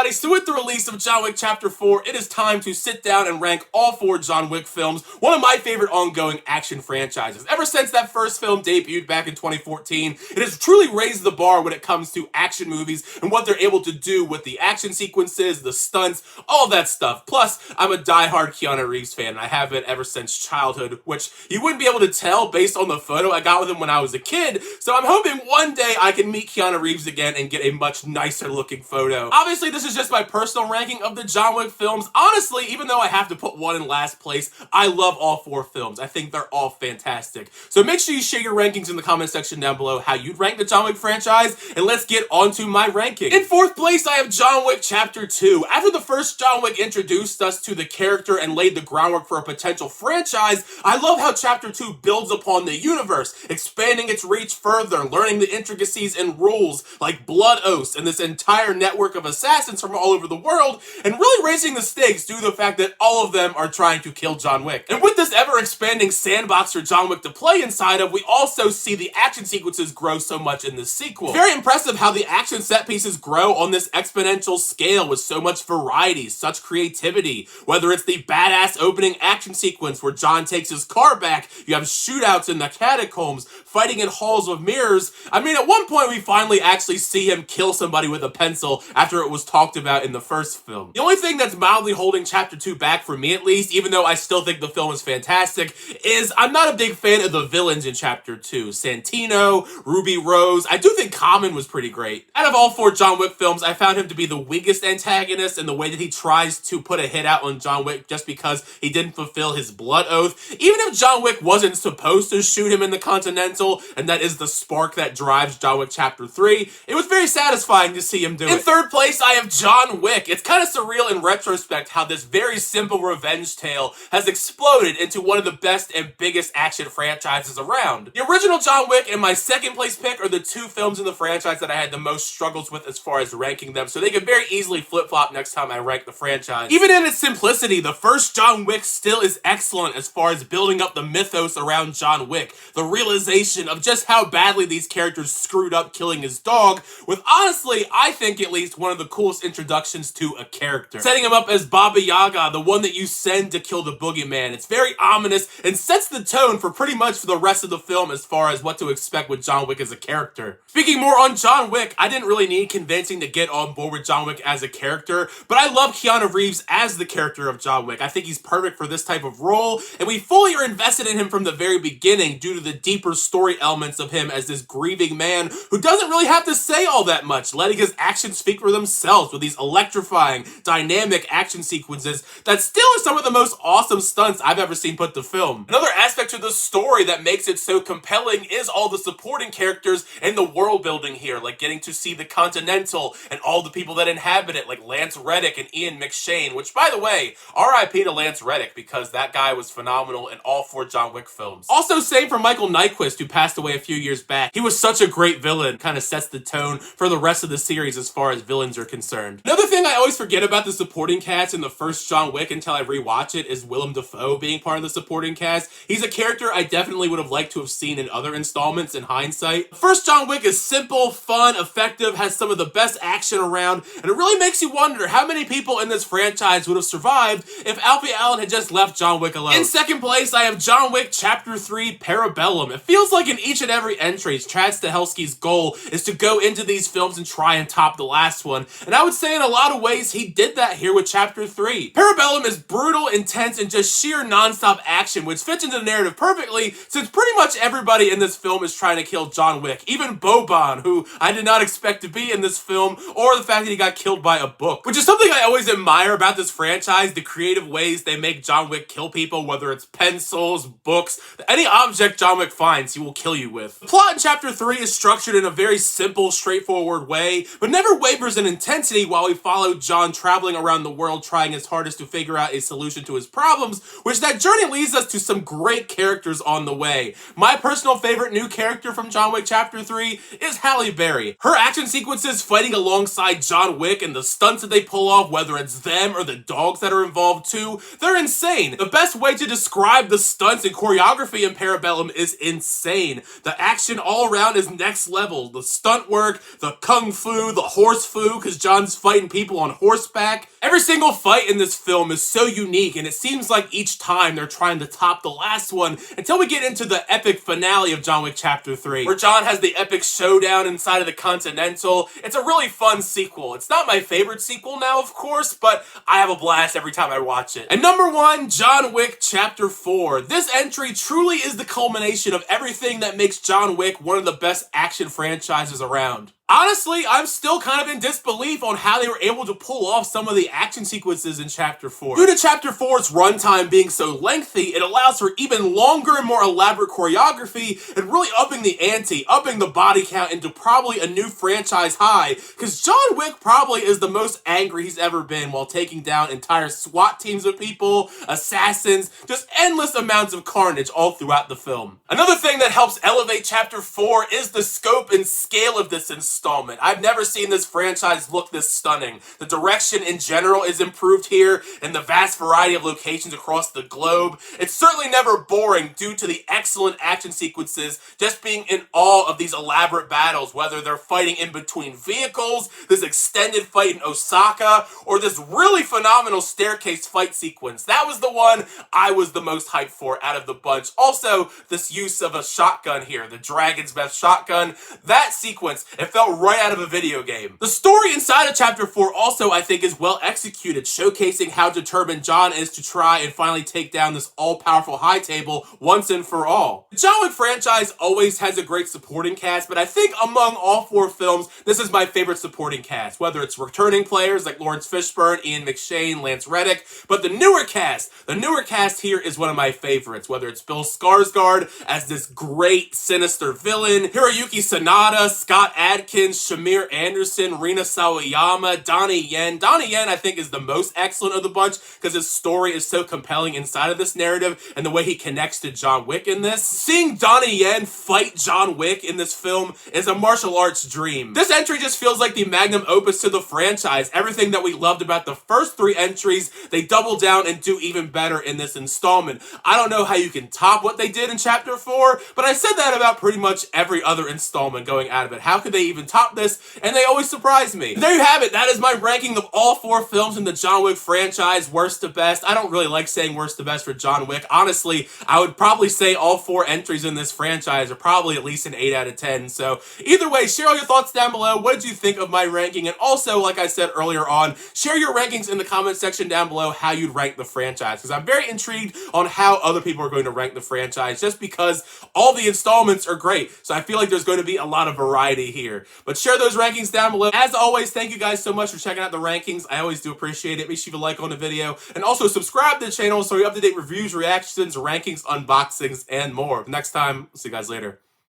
everybody, so with the release of John Wick Chapter 4, it is time to sit down and rank all 4 John Wick films, one of my favorite ongoing action franchises. Ever since that first film debuted back in 2014, it has truly raised the bar when it comes to action movies and what they're able to do with the action sequences, the stunts, all that stuff. Plus, I'm a diehard Keanu Reeves fan, and I have been ever since childhood, which you wouldn't be able to tell based on the photo I got with him when I was a kid, so I'm hoping one day I can meet Keanu Reeves again and get a much nicer looking photo. Obviously, this is just my personal ranking of the John Wick films. Honestly, even though I have to put one in last place, I love all 4 films. I think they're all fantastic. So make sure you share your rankings in the comment section down below how you'd rank the John Wick franchise, and let's get on to my ranking. In 4th place, I have John Wick Chapter 2. After the first John Wick introduced us to the character and laid the groundwork for a potential franchise, I love how Chapter 2 builds upon the universe, expanding its reach further, learning the intricacies and rules like blood oaths and this entire network of assassins from all over the world, and really raising the stakes due to the fact that all of them are trying to kill John Wick. And with this ever-expanding sandbox for John Wick to play inside of, we also see the action sequences grow so much in the sequel. Very impressive how the action set pieces grow on this exponential scale with so much variety, such creativity. Whether it's the badass opening action sequence where John takes his car back, you have shootouts in the catacombs, fighting in halls of mirrors. I mean, at one point we finally actually see him kill somebody with a pencil after it was talked about in the first film. The only thing that's mildly holding Chapter 2 back for me at least, even though I still think the film is fantastic, is I'm not a big fan of the villains in Chapter 2. Santino, Ruby Rose, I do think Common was pretty great. Out of all 4 John Wick films, I found him to be the weakest antagonist in the way that he tries to put a hit out on John Wick just because he didn't fulfill his blood oath. Even if John Wick wasn't supposed to shoot him in the Continental, and that is the spark that drives John Wick Chapter 3, it was very satisfying to see him do it. In 3rd place, I have John Wick. It's kind of surreal in retrospect how this very simple revenge tale has exploded into one of the best and biggest action franchises around. The original John Wick and my 2nd place pick are the 2 films in the franchise that I had the most struggles with as far as ranking them, so they could very easily flip-flop next time I rank the franchise. Even in its simplicity, the first John Wick still is excellent as far as building up the mythos around John Wick, the realization of just how badly these characters screwed up killing his dog, with honestly, I think at least one of the coolest introductions to a character. Setting him up as Baba Yaga, the one that you send to kill the boogeyman. It's very ominous and sets the tone for pretty much for the rest of the film as far as what to expect with John Wick as a character. Speaking more on John Wick, I didn't really need convincing to get on board with John Wick as a character, but I love Keanu Reeves as the character of John Wick. I think he's perfect for this type of role, and we fully are invested in him from the very beginning due to the deeper story elements of him as this grieving man who doesn't really have to say all that much, letting his actions speak for themselves with these electrifying, dynamic action sequences that still are some of the most awesome stunts I've ever seen put to film. Another aspect to the story that makes it so compelling is all the supporting characters and the world building here, like getting to see the Continental and all the people that inhabit it, like Lance Reddick and Ian McShane, which, by the way, RIP to Lance Reddick, because that guy was phenomenal in all 4 John Wick films. Also, same for Michael Nyquist, who passed away a few years back. He was such a great villain, kind of sets the tone for the rest of the series as far as villains are concerned. Another thing I always forget about the supporting cast in the first John Wick until I rewatch it is Willem Dafoe being part of the supporting cast. He's a character I definitely would have liked to have seen in other installments in hindsight. The first John Wick is simple, fun, effective, has some of the best action around, and it really makes you wonder how many people in this franchise would have survived if Alfie Allen had just left John Wick alone. In 2nd place, I have John Wick Chapter 3 Parabellum. It feels like in each and every entry, Chad Stahelski's goal is to go into these films and try and top the last one, and I would say in a lot of ways he did that here with Chapter 3. Parabellum is brutal, intense, and just sheer non-stop action, which fits into the narrative perfectly since pretty much everybody in this film is trying to kill John Wick. Even Boban, who I did not expect to be in this film, or the fact that he got killed by a book, which is something I always admire about this franchise, the creative ways they make John Wick kill people, whether it's pencils, books, any object John Wick finds, he will kill you with. The plot in Chapter 3 is structured in a very simple, straightforward way, but never wavers in intensity while we follow John traveling around the world trying his hardest to figure out a solution to his problems, which that journey leads us to some great characters on the way. My personal favorite new character from John Wick Chapter 3 is Halle Berry. Her action sequences fighting alongside John Wick and the stunts that they pull off, whether it's them or the dogs that are involved too, they're insane. The best way to describe the stunts and choreography in Parabellum is insane. The action all around is next level. The stunt work, the kung fu, the horse fu, because John's fighting people on horseback. Every single fight in this film is so unique, and it seems like each time they're trying to top the last one until we get into the epic finale of John Wick Chapter 3, where John has the epic showdown inside of the Continental. It's a really fun sequel. It's not my favorite sequel now, of course, but I have a blast every time I watch it. And number 1, John Wick Chapter 4. This entry truly is the culmination of everything that makes John Wick one of the best action franchises around. Honestly, I'm still kind of in disbelief on how they were able to pull off some of the action sequences in Chapter 4. Due to Chapter 4's runtime being so lengthy, it allows for even longer and more elaborate choreography and really upping the ante, upping the body count into probably a new franchise high, because John Wick probably is the most angry he's ever been while taking down entire SWAT teams of people, assassins, just endless amounts of carnage all throughout the film. Another thing that helps elevate Chapter 4 is the scope and scale of this installment. I've never seen this franchise look this stunning. The direction in general is improved here, and the vast variety of locations across the globe. It's certainly never boring due to the excellent action sequences, just being in awe of these elaborate battles, whether they're fighting in between vehicles, this extended fight in Osaka, or this really phenomenal staircase fight sequence. That was the one I was the most hyped for out of the bunch. Also, this use of a shotgun here, the Dragon's Breath shotgun, that sequence, it felt right out of a video game. The story inside of Chapter 4 also, I think, is well executed, showcasing how determined John is to try and finally take down this all-powerful high table once and for all. The John Wick franchise always has a great supporting cast, but I think among all 4 films, this is my favorite supporting cast, whether it's returning players like Lawrence Fishburne, Ian McShane, Lance Reddick, but the newer cast here is one of my favorites, whether it's Bill Skarsgård as this great, sinister villain, Hiroyuki Sanada, Scott Adkins, Shamir Anderson, Rina Sawayama, Donnie Yen. Donnie Yen, I think, is the most excellent of the bunch because his story is so compelling inside of this narrative and the way he connects to John Wick in this. Seeing Donnie Yen fight John Wick in this film is a martial arts dream. This entry just feels like the magnum opus to the franchise. Everything that we loved about the first 3 entries, they double down and do even better in this installment. I don't know how you can top what they did in Chapter 4, but I said that about pretty much every other installment going out of it. How could they even top this? And they always surprise me. There you have it. That is my ranking of all 4 films in the John Wick franchise, worst to best. I don't really like saying worst to best for John Wick. Honestly, I would probably say all 4 entries in this franchise are probably at least an 8 out of 10. So either way, share all your thoughts down below. What did you think of my ranking? And also, like I said earlier on, share your rankings in the comment section down below how you'd rank the franchise, because I'm very intrigued on how other people are going to rank the franchise, just because all the installments are great. So I feel like there's going to be a lot of variety here. But share those rankings down below. As always, thank you guys so much for checking out the rankings. I always do appreciate it. Make sure you leave a like on the video. And also subscribe to the channel so you're up to date reviews, reactions, rankings, unboxings, and more. Next time, see you guys later.